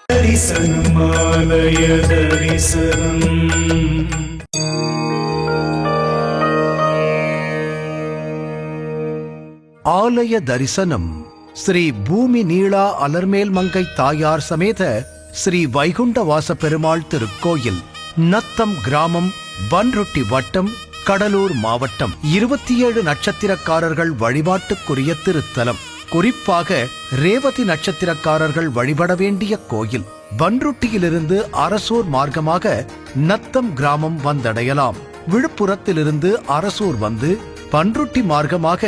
தரிசனம் ஆலய தரிசனம். ஆலய தரிசனம். ஸ்ரீ பூமி நீளா அலர்மேல் மங்கை தாயார் சமேத ஸ்ரீ வைகுண்டவாச பெருமாள் திருக்கோயில், நத்தம் கிராமம், பன்ருட்டி வட்டம், கடலூர் மாவட்டம். 27 நட்சத்திரக்காரர்கள் வழிபாட்டுக்குரிய திருத்தலம். குறிப்பாக ரேவதி நட்சத்திரக்காரர்கள் வழிபட வேண்டிய கோயில். பன்ருட்டியிலிருந்து அரசூர் மார்க்கமாக நத்தம் கிராமம் வந்தடையலாம். விழுப்புரத்திலிருந்து அரசூர் வந்து பன்ருட்டி மார்க்கமாக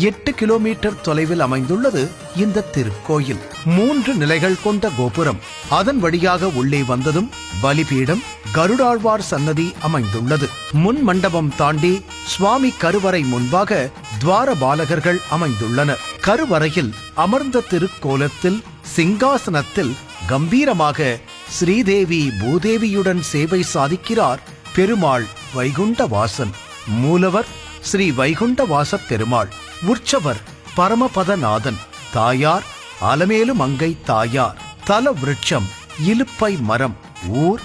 8 கிலோமீட்டர் தொலைவில் அமைந்துள்ளது இந்த திருக்கோயில். 3 நிலைகள் கொண்ட கோபுரம். அதன் வழியாக உள்ளே வந்ததும் பலிபீடம், கருடாழ்வார் சன்னதி அமைந்துள்ளது. முன் மண்டபம் தாண்டி சுவாமி கருவறை முன்பாக துவார பாலகர்கள் அமைந்துள்ளனர். கருவறையில் அமர்ந்த திருக்கோலத்தில் சிங்காசனத்தில் கம்பீரமாக ஸ்ரீதேவி பூதேவியுடன் சேவை சாதிக்கிறார் பெருமாள் வைகுண்டவாசன். மூலவர் ஸ்ரீ வைகுண்டவாச பெருமாள். உற்சவர் பரமபதநாதன். தாயார் அலமேலு மங்கை தாயார். தல விருட்சம் இலுப்பை மரம். ஊர்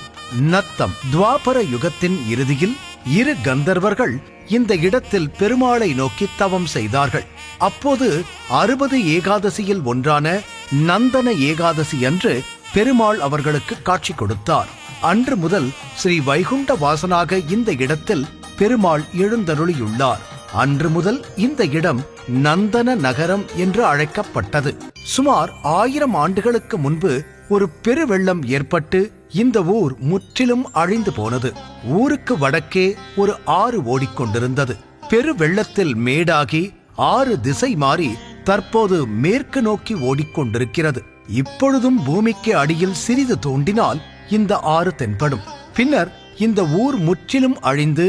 நத்தம். துவாபர யுகத்தின் இறுதியில் 2 கந்தர்வர்கள் இந்த இடத்தில் பெருமாளை நோக்கி தவம் செய்தார்கள். அப்போது 60 ஏகாதசியில் ஒன்றான நந்தன ஏகாதசி அன்று பெருமாள் அவர்களுக்கு காட்சி கொடுத்தார். அன்று முதல் ஸ்ரீ வைகுண்ட வாசனாக இந்த இடத்தில் பெருமாள் எழுந்தருளியுள்ளார். அன்று முதல் இந்த இடம் நந்தன நகரம் என்று அழைக்கப்பட்டது. சுமார் 1000 ஆண்டுகளுக்கு முன்பு ஒரு பெருவெள்ளம் ஏற்பட்டு இந்த ஊர் முற்றிலும் அழிந்து போனது. ஊருக்கு வடக்கே ஒரு ஆறு ஓடிக்கொண்டிருந்தது. பெருவெள்ளத்தில் மேடாகி ஆறு திசை மாறி தற்போது மேற்கு நோக்கி ஓடிக்கொண்டிருக்கிறது. இப்பொழுதும் பூமிக்கு அடியில் சிறிது தோண்டினால் இந்த ஆறு தென்படும். பின்னர் இந்த ஊர் முற்றிலும் அழிந்து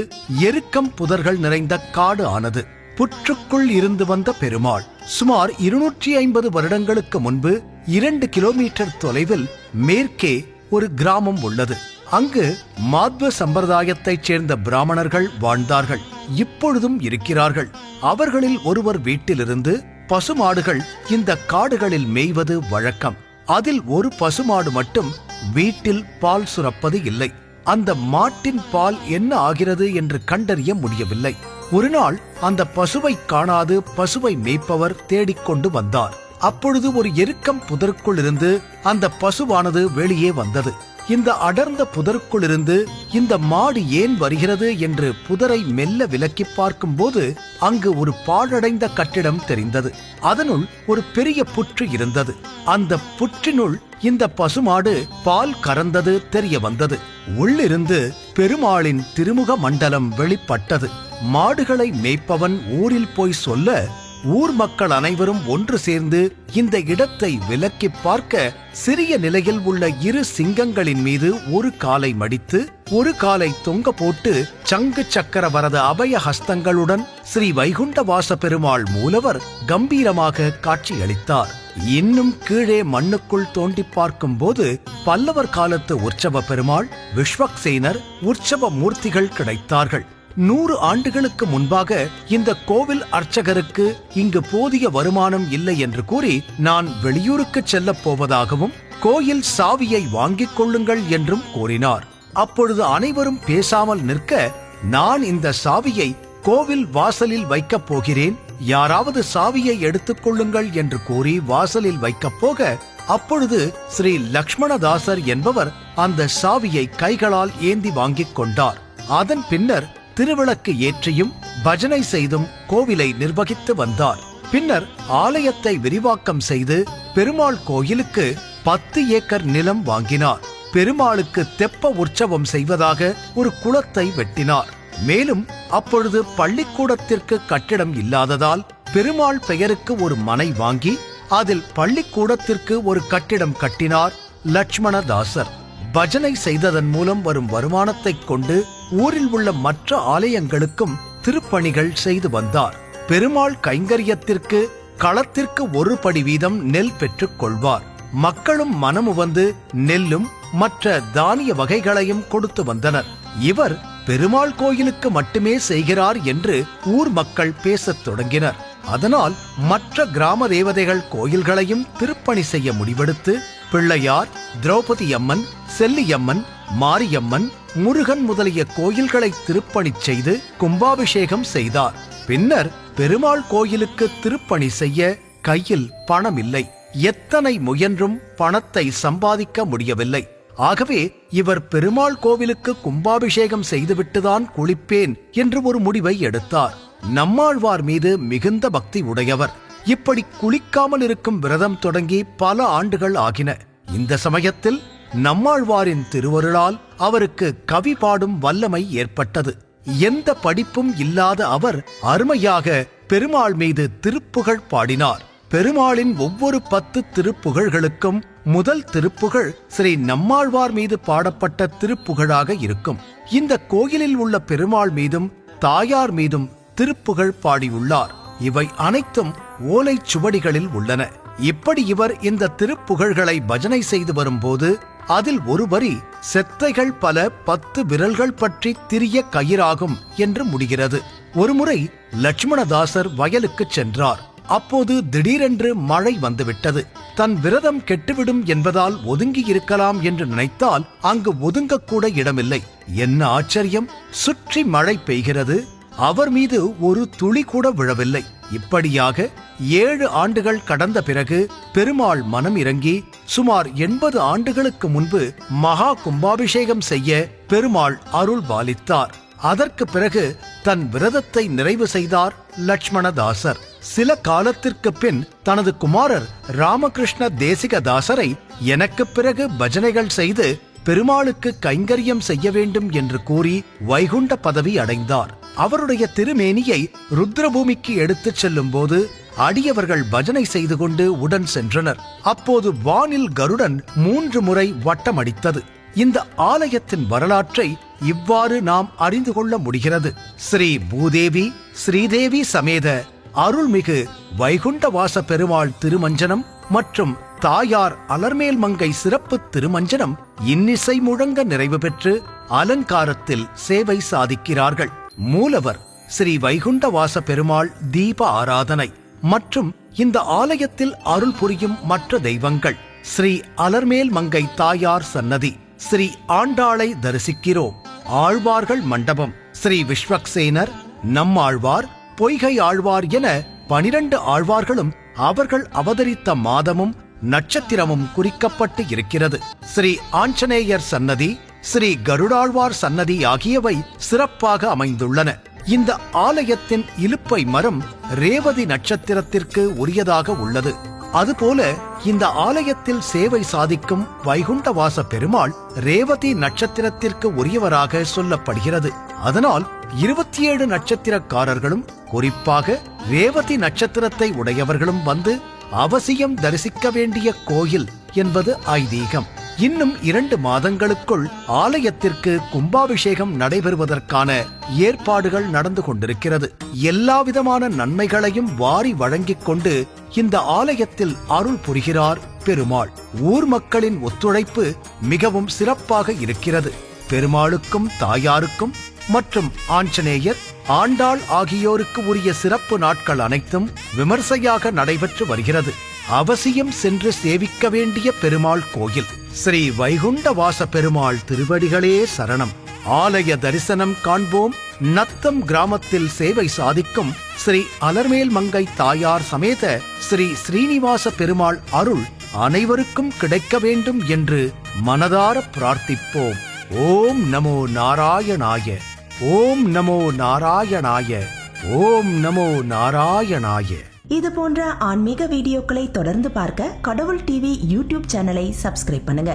எருக்கம் புதர்கள் நிறைந்த காடு ஆனது. புற்றுக்குள் இருந்து வந்த பெருமாள் சுமார் 250 வருடங்களுக்கு முன்பு 2 கிலோமீட்டர் தொலைவில் மேற்கே ஒரு கிராமம் உள்ளது. அங்கு மாத்வ சம்பிரதாயத்தைச் சேர்ந்த பிராமணர்கள் வாழ்ந்தார்கள். இப்பொழுதும் இருக்கிறார்கள். அவர்களில் ஒருவர் வீட்டிலிருந்து பசுமாடுகள் இந்த காடுகளில் மேய்வது வழக்கம். அதில் ஒரு பசுமாடு மட்டும் வீட்டில் பால் சுரப்பது இல்லை. அந்த மாட்டின் பால் என்ன ஆகிறது என்று கண்டறிய முடியவில்லை. ஒரு நாள் அந்த பசுவை காணாது பசுவை மேய்ப்பவர் தேடிக்கொண்டு வந்தார். அப்பொழுது ஒரு எருக்கம் புதருக்குள் இருந்து அந்த பசுவானது வெளியே வந்தது. இந்த அடர்ந்த புதருக்குள் இருந்து இந்த மாடு ஏன் வருகிறது என்று புதரை மெல்ல விலக்கி பார்க்கும் போது அங்கு ஒரு பாழடைந்த கட்டிடம் தெரிந்தது. அதனுள் ஒரு பெரிய புற்று இருந்தது. அந்த புற்றினுள் இந்த பசுமாடு பால் கறந்தது தெரிய வந்தது. உள்ளிருந்து பெருமாளின் திருமுக மண்டலம் வெளிப்பட்டது. மாடுகளை மேய்ப்பவன் ஊரில் போய் சொல்ல ஊர் மக்கள் அனைவரும் ஒன்று சேர்ந்து இந்த இடத்தை விலக்கி பார்க்க சிறிய நிலையில் உள்ள 2 சிங்கங்களின் மீது ஒரு காலை மடித்து ஒரு காலை தொங்க போட்டு சங்கு சக்கர வரத அபய ஹஸ்தங்களுடன் ஸ்ரீ வைகுண்டவாச பெருமாள் மூலவர் கம்பீரமாக காட்சியளித்தார். இன்னும் கீழே மண்ணுக்குள் தோண்டி பார்க்கும் போது பல்லவர் காலத்து உற்சவ பெருமாள், விஸ்வக்சேனர் உற்சவ மூர்த்திகள் கிடைத்தார்கள். 100 ஆண்டுகளுக்கு முன்பாக இந்த கோவில் அர்ச்சகருக்கு இங்கு போதிய வருமானம் இல்லை என்று கூறி நான் வெளியூருக்கு செல்லப் போவதாகவும் கோயில் சாவியை வாங்கிக் கொள்ளுங்கள் என்றும் கூறினார். அப்பொழுது அனைவரும் பேசாமல் நிற்க, நான் இந்த சாவியை கோவில் வாசலில் வைக்கப் போகிறேன், யாராவது சாவியை எடுத்துக் கொள்ளுங்கள் என்று கூறி வாசலில் வைக்கப் போக, அப்பொழுது ஸ்ரீ லக்ஷ்மணதாசர் என்பவர் அந்த சாவியை கைகளால் ஏந்தி வாங்கிக் கொண்டார். அதன் பின்னர் திருவிளக்கு ஏற்றியும் பஜனை செய்தும் கோவிலை நிர்வகித்து வந்தார். பின்னர் ஆலயத்தை விரிவாக்கம் செய்து பெருமாள் கோயிலுக்கு 10 ஏக்கர் நிலம் வாங்கினார். பெருமாளுக்கு தெப்ப உற்சவம் செய்வதாக ஒரு குளத்தை வெட்டினார். மேலும் அப்பொழுது பள்ளிக்கூடத்திற்கு கட்டிடம் இல்லாததால் பெருமாள் பெயருக்கு ஒரு மனை வாங்கி அதில் பள்ளிக்கூடத்திற்கு ஒரு கட்டிடம் கட்டினார் லட்சுமணதாசர். பஜனை செய்ததன் மூலம் வரும் வருமானத்தை கொண்டு ஊரில் உள்ள மற்ற ஆலயங்களுக்கும் திருப்பணிகள் செய்து வந்தார். பெருமாள் கைங்கரியத்திற்கு களத்திற்கு 1 படி வீதம் நெல் பெற்றுக் கொள்வார். மக்களும் மனமு வந்து நெல்லும் மற்ற தானிய வகைகளையும் கொடுத்து வந்தனர். இவர் பெருமாள் கோயிலுக்கு மட்டுமே செய்கிறார் என்று ஊர் மக்கள் பேசத் தொடங்கினர். அதனால் மற்ற கிராம தேவதைகள் கோயில்களையும் திருப்பணி செய்ய முடிவெடுத்து பிள்ளையார், திரௌபதி அம்மன், செல்லியம்மன், மாரியம்மன், முருகன் முதலிய கோயில்களை திருப்பணி செய்து கும்பாபிஷேகம் செய்தார். பின்னர் பெருமாள் கோயிலுக்கு திருப்பணி செய்ய கையில் பணம் இல்லை. எத்தனை முயன்றும் பணத்தை சம்பாதிக்க முடியவில்லை. ஆகவே இவர் பெருமாள் கோவிலுக்கு கும்பாபிஷேகம் செய்துவிட்டுதான் குளிப்பேன் என்று ஒரு முடிவை எடுத்தார். நம்மாழ்வார் மீது மிகுந்த பக்தி உடையவர். இப்படி குளிக்காமல் இருக்கும் விரதம் தொடங்கி பல ஆண்டுகள் ஆகின. இந்த சமயத்தில் நம்மாழ்வாரின் திருவருளால் அவருக்கு கவி பாடும் வல்லமை ஏற்பட்டது. எந்த படிப்பும் இல்லாத அவர் அருமையாக பெருமாள் மீது திருப்புகழ் பாடினார். பெருமாளின் ஒவ்வொரு 10 திருப்புகழ்களுக்கும் முதல் திருப்புகழ் ஸ்ரீ நம்மாழ்வார் மீது பாடப்பட்ட திருப்புகழாக இருக்கும். இந்த கோயிலில் உள்ள பெருமாள் மீதும் தாயார் மீதும் திருப்புகழ் பாடியுள்ளார். இவை அனைத்தும் ஓலைச் சுவடிகளில் உள்ளன. இப்படி இவர் இந்த திருப்புகழ்களை பஜனை செய்து வரும்போது அதில் ஒரு வரி செத்தைகள் பல 10 விரல்கள் பற்றி திரிய கயிறாகும் என்று முடிகிறது. ஒருமுறை லட்சுமணதாசர் வயலுக்கு சென்றார். அப்போது திடீரென்று மழை வந்துவிட்டது. தன் விரதம் கெட்டுவிடும் என்பதால் ஒதுங்கி இருக்கலாம் என்று நினைத்தால் அங்கு ஒதுங்கக்கூட இடமில்லை. என்ன ஆச்சரியம்! சுற்றி மழை பெய்கிறது. அவர் மீது ஒரு துளி கூட விழவில்லை. இப்படியாக 7 ஆண்டுகள் கடந்த பிறகு பெருமாள் மனம் இறங்கி சுமார் 80 ஆண்டுகளுக்கு முன்பு மகா கும்பாபிஷேகம் செய்ய பெருமாள் அருள் பாலித்தார். அதற்கு பிறகு தன் விரதத்தை நிறைவு செய்தார் லட்சுமணதாசர். சில காலத்திற்கு பின் தனது குமாரர் ராமகிருஷ்ண தேசிகதாசரை எனக்கு பிறகு பஜனைகள் செய்து பெருமாளுக்கு கைங்கரியம் செய்ய வேண்டும் என்று கூறி வைகுண்ட பதவி அடைந்தார். அவருடைய திருமேனியை ருத்ரபூமிக்கு எடுத்துச் செல்லும் போது அடியவர்கள் பஜனை செய்து கொண்டு உடன் சென்றனர். அப்போது வானில் கருடன் 3 முறை வட்டமடித்தது. இந்த ஆலயத்தின் வரலாற்றை இவ்வாறு நாம் அறிந்து கொள்ள முடிகிறது. ஸ்ரீ பூதேவி ஸ்ரீதேவி சமேத அருள்மிகு வைகுண்டவாச பெருமாள் திருமஞ்சனம் மற்றும் தாயார் அலர்மேல் மங்கை சிறப்பு திருமஞ்சனம் இன்னிசை முழங்க நிறைவு பெற்று அலங்காரத்தில் சேவை சாதிக்கிறார்கள். மூலவர் ஸ்ரீ வைகுண்டவாச பெருமாள் தீப ஆராதனை மற்றும் இந்த ஆலயத்தில் அருள் புரியும் மற்ற தெய்வங்கள் ஸ்ரீ அலர்மேல் மங்கை தாயார் சன்னதி, ஸ்ரீ ஆண்டாளை தரிசிக்கிறோம். ஆழ்வார்கள் மண்டபம், ஸ்ரீ விஸ்வக்சேனர், நம்மாழ்வார், பொய்கை ஆழ்வார் என 12 ஆழ்வார்களும் அவர்கள் அவதரித்த மாதமும் நட்சத்திரமும் குறிக்கப்பட்டு இருக்கிறது. ஸ்ரீ ஆஞ்சநேயர் சன்னதி, ஸ்ரீ கருடாழ்வார் சன்னதி ஆகியவை சிறப்பாக அமைந்துள்ளன. இந்த ஆலயத்தின் இலுப்பை மரம் ரேவதி நட்சத்திரத்திற்கு உரியதாக உள்ளது. அதுபோல இந்த ஆலயத்தில் சேவை சாதிக்கும் வைகுண்டவாச பெருமாள் ரேவதி நட்சத்திரத்திற்கு உரியவராக சொல்லப்படுகிறது. அதனால் 27 நட்சத்திரக்காரர்களும் குறிப்பாக ரேவதி நட்சத்திரத்தை உடையவர்களும் வந்து அவசியம் தரிசிக்க வேண்டிய கோயில் என்பது ஐதீகம். இன்னும் 2 மாதங்களுக்குள் ஆலயத்திற்கு கும்பாபிஷேகம் நடைபெறுவதற்கான ஏற்பாடுகள் நடந்து கொண்டிருக்கிறது. எல்லாவிதமான நன்மைகளையும் வாரி வழங்கிக் கொண்டு இந்த ஆலயத்தில் அருள் புரிகிறார் பெருமாள். ஊர் மக்களின் ஒத்துழைப்பு மிகவும் சிறப்பாக இருக்கிறது. பெருமாளுக்கும் தாயாருக்கும் மற்றும் ஆஞ்சநேயர், ஆண்டாள் ஆகியோருக்கு உரிய சிறப்பு நாட்கள் அனைத்தும் விமர்சையாக நடைபெற்று வருகிறது. அவசியம் சென்று சேவிக்க வேண்டிய பெருமாள் கோயில் ஸ்ரீ வைகுண்டவாச பெருமாள் திருவடிகளே சரணம். ஆலய தரிசனம் காண்போம். நத்தம் கிராமத்தில் சேவை சாதிக்கும் ஸ்ரீ அலர்மேல் மங்கை தாயார் சமேத ஸ்ரீ ஸ்ரீனிவாச பெருமாள் அருள் அனைவருக்கும் கிடைக்க வேண்டும் என்று மனதார பிரார்த்திப்போம். ஓம் நமோ நாராயணாய, ஓம் நமோ நாராயணாய, ஓம் நமோ நாராயணாய. இது போன்ற ஆன்மீக வீடியோக்களை தொடர்ந்து பார்க்க கடவுள் டிவி யூடியூப் சேனலை சப்ஸ்கிரைப் பண்ணுங்க.